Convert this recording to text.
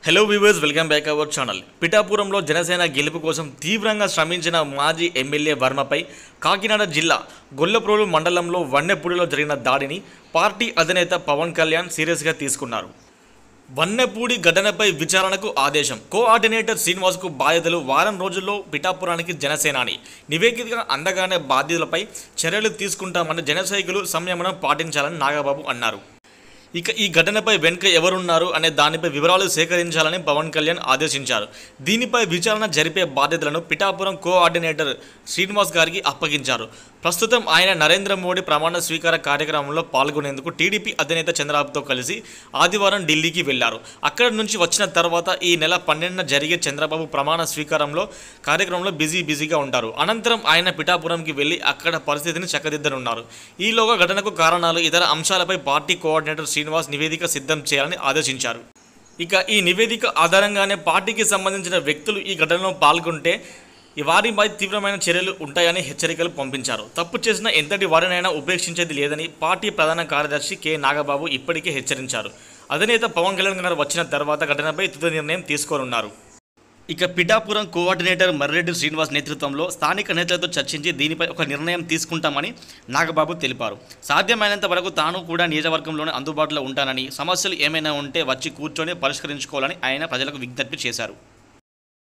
Hello viewers, welcome back our channel. పిఠాపురంలో జనసేన గెలుపు కోసం తీవ్రంగా శ్రమించిన మాజీ ఎమ్మెల్యే వర్మపై కాకినాడ జిల్లా గొల్లప్రోలు మండలంలో వన్నెపూడిలో జరిగిన దాడిని పార్టీ అధినేత పవన్ కళ్యాణ్ సీరియస్గా తీసుకున్నారు. వన్నెపూడి ఘటనపై విచారణకు ఆదేశం. కోఆర్డినేటర్ శ్రీనివాస్కు బాధ్యతలు. వారం రోజుల్లో పిఠాపురానికి జనసేనాని నివేదిక అందగానే బాధ్యతలపై చర్యలు తీసుకుంటామని జనసైనికులు సంయమనం పాటించాలని నాగబాబు అన్నారు. ఇక ఈ ఘటనపై వెనుక ఎవరున్నారు అనే దానిపై వివరాలు సేకరించాలని పవన్ కళ్యాణ్ ఆదేశించారు. దీనిపై విచారణ జరిపే బాధ్యతలను పిఠాపురం కోఆర్డినేటర్ శ్రీనివాస్ గారికి అప్పగించారు. ప్రస్తుతం ఆయన నరేంద్ర మోడీ ప్రమాణ స్వీకార కార్యక్రమంలో పాల్గొనేందుకు టీడీపీ అధినేత చంద్రబాబుతో కలిసి ఆదివారం ఢిల్లీకి వెళ్లారు. అక్కడి నుంచి వచ్చిన తర్వాత ఈ నెల 12న జరిగే చంద్రబాబు ప్రమాణ స్వీకారంలో కార్యక్రమంలో బిజీగా ఉంటారు. అనంతరం ఆయన పిఠాపురంకి వెళ్లి అక్కడ పరిస్థితిని చక్కదిద్దనున్నారు. ఈలోగా ఘటనకు కారణాలు, ఇతర అంశాలపై పార్టీ కోఆర్డినేటర్ శ్రీనివాస్ నివేదిక సిద్ధం చేయాలని ఆదేశించారు. ఇక ఈ నివేదిక ఆధారంగానే పార్టీకి సంబంధించిన వ్యక్తులు ఈ ఘటనలో పాల్గొంటే వారిపై తీవ్రమైన చర్యలు ఉంటాయని హెచ్చరికలు పంపించారు. తప్పు చేసిన ఎంతటి వారినైనా ఉపేక్షించేది లేదని పార్టీ ప్రధాన కార్యదర్శి కె నాగబాబు ఇప్పటికే హెచ్చరించారు. అధినేత పవన్ కళ్యాణ్ గారు వచ్చిన తర్వాత ఘటనపై తుది నిర్ణయం తీసుకోనున్నారు. ఇక పిఠాపురం కోఆర్డినేటర్ మర్రెడ్డి శ్రీనివాస్ నేతృత్వంలో స్థానిక నేతలతో చర్చించి దీనిపై ఒక నిర్ణయం తీసుకుంటామని నాగబాబు తెలిపారు. సాధ్యమైనంత వరకు తాను కూడా నియోజకవర్గంలోనే అందుబాటులో ఉంటానని, సమస్యలు ఏమైనా ఉంటే వచ్చి కూర్చొని పరిష్కరించుకోవాలని ఆయన ప్రజలకు విజ్ఞప్తి చేశారు.